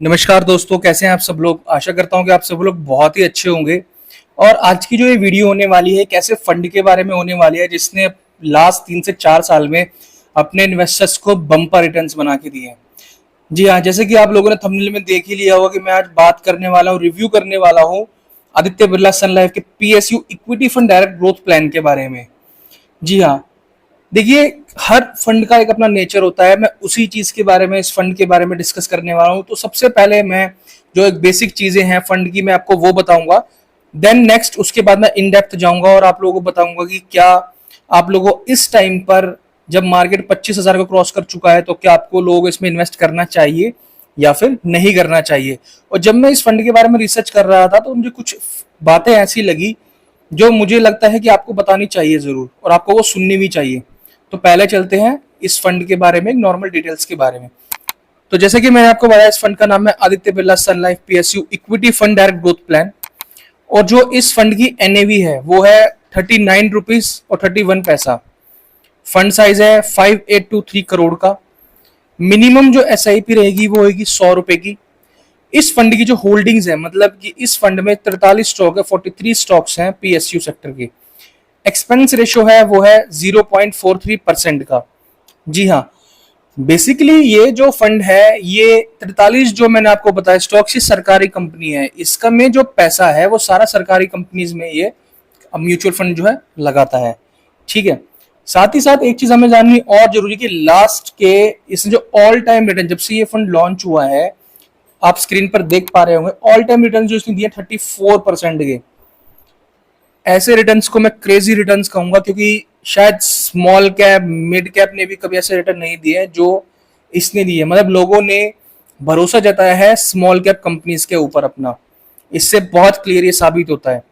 नमस्कार दोस्तों, कैसे हैं आप सब लोग। आशा करता हूं कि आप सब लोग बहुत ही अच्छे होंगे। और आज की जो ये वीडियो होने वाली है कैसे फंड के बारे में होने वाली है, जिसने लास्ट 3 से 4 साल में अपने इन्वेस्टर्स को बम्पर रिटर्न्स बना के दिए हैं। जी हाँ, जैसे कि आप लोगों ने थंबनेल में देख ही लिया होगा कि मैं आज बात करने वाला हूँ, रिव्यू करने वाला हूँ आदित्य बिरला सन लाइफ के PSU equity fund direct growth plan के बारे में। जी हाँ, देखिए, हर फंड का एक अपना नेचर होता है। मैं उसी चीज के बारे में, इस फंड के बारे में डिस्कस करने वाला हूं। तो सबसे पहले मैं जो एक बेसिक चीजें हैं फंड की, मैं आपको वो बताऊंगा। देन नेक्स्ट उसके बाद मैं इन डेप्थ जाऊंगा और आप लोगों को बताऊंगा कि क्या आप लोगों को इस टाइम पर, जब मार्केट 25,000 को क्रॉस कर चुका है, तो क्या आपको लोग इसमें इन्वेस्ट करना चाहिए या फिर नहीं करना चाहिए। और जब मैं इस फंड के बारे में रिसर्च कर रहा था तो मुझे कुछ बातें ऐसी लगी जो मुझे लगता है कि आपको बतानी चाहिए जरूर, और आपको वो सुननी भी चाहिए। तो पहले चलते हैं इस फंड के बारे में, नॉर्मल डिटेल्स के बारे में। तो जैसे कि मैंने आपको बताया, इस फंड का नाम है Aditya Birla Sun Life PSU equity fund direct growth plan. और जो इस फंड की एनएवी है वो है 39 रुपीज और 31 पैसा। फंड साइज है 5823 करोड़ का। मिनिमम जो एसआईपी रहेगी वो होगी 100 रुपए की। इस फंड की जो होल्डिंग्स है, मतलब कि इस फंड में 43 स्टॉक है, 43 स्टॉक्स हैं पीएसयू सेक्टर के। एक्सपेंस रेशियो है वो है 0.43% का। जी हाँ, बेसिकली ये जो फंड है, ये 43 जो मैंने आपको बताया स्टॉक्स, ये सरकारी कंपनी है। इसका में जो पैसा है वो सारा सरकारी कंपनीज में ये म्यूचुअल फंड जो है लगाता है। ठीक है, साथ ही साथ एक चीज हमें जाननी और जरूरी कि लास्ट के इसने जो ऑल टाइम रिटर्न, जब से ये फंड लॉन्च हुआ है, आप स्क्रीन पर देख पा रहे होंगे, ऑल टाइम रिटर्न जो इसने दिए 34% के। ऐसे रिटर्न्स को मैं क्रेजी रिटर्न्स कहूंगा, क्योंकि शायद स्मॉल कैप, मिड कैप ने भी कभी ऐसे रिटर्न नहीं दिए जो इसने दिए। मतलब लोगों ने भरोसा जताया है स्मॉल कैप कंपनीज के ऊपर अपना। इससे बहुत क्लियर ये साबित होता है।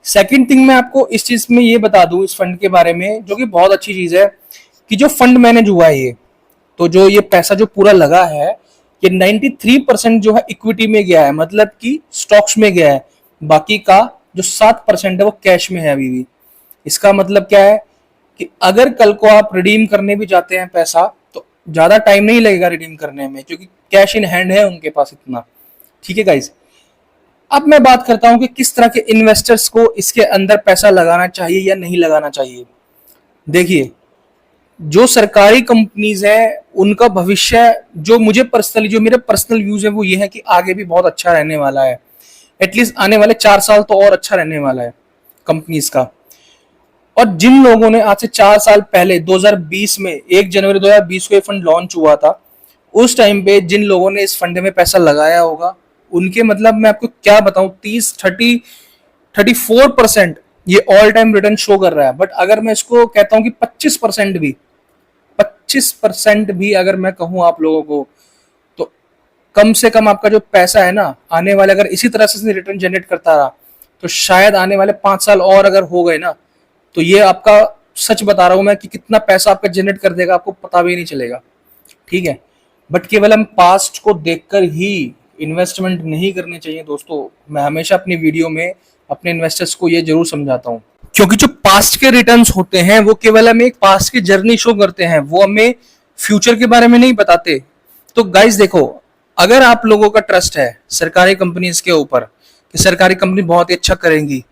सेकंड थिंग, मैं आपको इस चीज में ये बता दूं इस फंड के बारे में, जो कि बहुत अच्छी चीज है, कि जो फंड मैनेज हुआ है ये, तो जो ये पैसा जो पूरा लगा है, ये 93% जो है इक्विटी में गया है, मतलब कि स्टॉक्स में गया है। बाकी का जो 7% है वो कैश में है अभी भी। इसका मतलब क्या है कि अगर कल को आप रिडीम करने भी जाते हैं पैसा, तो ज्यादा टाइम नहीं लगेगा रिडीम करने में, क्योंकि कैश इन हैंड है उनके पास इतना। ठीक है गाइज, अब मैं बात करता हूं कि किस तरह के इन्वेस्टर्स को इसके अंदर पैसा लगाना चाहिए या नहीं लगाना चाहिए। देखिए, जो सरकारी कंपनीज है उनका भविष्य, जो मुझे पर्सनली, जो मेरे पर्सनल व्यूज है वो ये है कि आगे भी बहुत अच्छा रहने वाला है। एटलीस्ट आने वाले 4 साल तो और अच्छा रहने वाला है कंपनीज का। और जिन लोगों ने आज से 4 साल पहले 2020 में 1 जनवरी 2020 को ये फंड लॉन्च हुआ था, उस टाइम पे जिन लोगों ने इस फंड में पैसा लगाया होगा, उनके, मतलब मैं आपको क्या बताऊं, 34% ये ऑल टाइम रिटर्न शो कर रहा है। बट अगर मैं इसको कहता हूं कि 25% भी अगर मैं कहूं आप लोगों को, तो कम से कम आपका जो पैसा है ना, आने वाले, अगर इसी तरह से रिटर्न जनरेट करता रहा, तो शायद आने वाले 5 साल और अगर हो गए ना, तो ये आपका, सच बता रहा हूं मैं, कि कितना पैसा आपका जनरेट कर देगा आपको पता भी नहीं चलेगा। ठीक है, बट केवल हम पास्ट को देखकर ही इन्वेस्टमेंट नहीं करनी चाहिए दोस्तों। मैं हमेशा अपनी वीडियो में अपने इन्वेस्टर्स को ये जरूर समझाता हूं, क्योंकि जो पास्ट के रिटर्न्स होते हैं वो केवल हमें एक पास्ट की जर्नी शो करते हैं, वो हमें फ्यूचर के बारे में नहीं बताते। तो गाइस देखो, अगर आप लोगों का ट्रस्ट है सरकारी कंपनीज के ऊपर कि सरकारी कंपनी बहुत ही अच्छा करेंगी,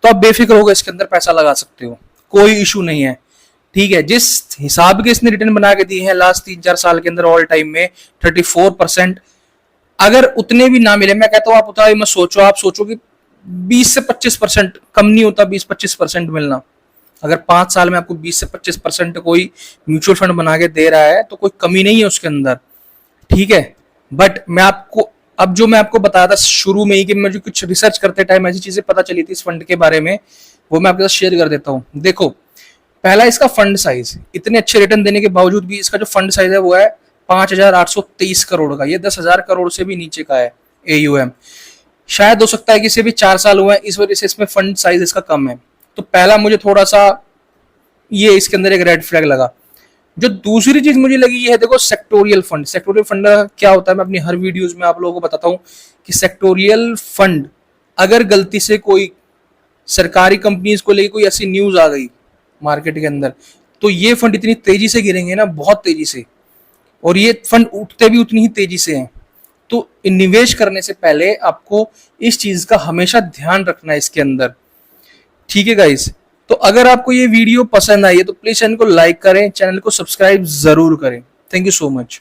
तो आप बेफिक्र होकर इसके अंदर पैसा लगा सकते हो, कोई इशू नहीं है। ठीक है, जिस हिसाब के इसने रिटर्न बना के दिए हैं लास्ट 3-4 साल के अंदर ऑल टाइम में 34%, अगर उतने भी ना मिले, मैं कहता हूँ आप उतना ही मत सोचो। आप सोचो कि 20 से 25%, कम नहीं होता 20-25% मिलना। अगर 5 साल में आपको 20 से 25% कोई म्यूचुअल फंड बना के दे रहा है, तो कोई कमी नहीं है उसके अंदर। ठीक है, बट मैं आपको, अब जो मैं आपको बताया था शुरू में ही कि मुझे कुछ रिसर्च करते टाइम ऐसी चीजें पता चली थी इस फंड के बारे में, वो मैं आपके साथ शेयर कर देता हूँ। देखो, पहला इसका फंड साइज, इतने अच्छे रिटर्न देने के बावजूद भी इसका जो फंड साइज है वो है 5,823 करोड़ का। ये 10,000 करोड़ से भी नीचे का है AUM। शायद हो सकता है कि इसे भी 4 साल हुए हैं, इस वजह से इसमें फंड साइज इसका कम है। तो पहला मुझे थोड़ा सा ये इसके अंदर एक रेड फ्लैग लगा। जो दूसरी चीज मुझे लगी ये है, देखो, सेक्टोरियल फंड। सेक्टोरियल फंड क्या होता है, मैं अपनी हर वीडियोस में आप लोगों को बताता हूँ कि सेक्टोरियल फंड, अगर गलती से कोई सरकारी कंपनीज को लेकर कोई ऐसी न्यूज आ गई मार्केट के अंदर, तो ये फंड इतनी तेजी से गिरेंगे ना, बहुत तेजी से, और ये फंड उठते भी उतनी ही तेजी से हैं। तो निवेश करने से पहले आपको इस चीज का हमेशा ध्यान रखना है इसके अंदर। ठीक है गाइस, तो अगर आपको ये वीडियो पसंद आई है तो प्लीज चैनल को लाइक करें, चैनल को सब्सक्राइब जरूर करें। Thank you so much.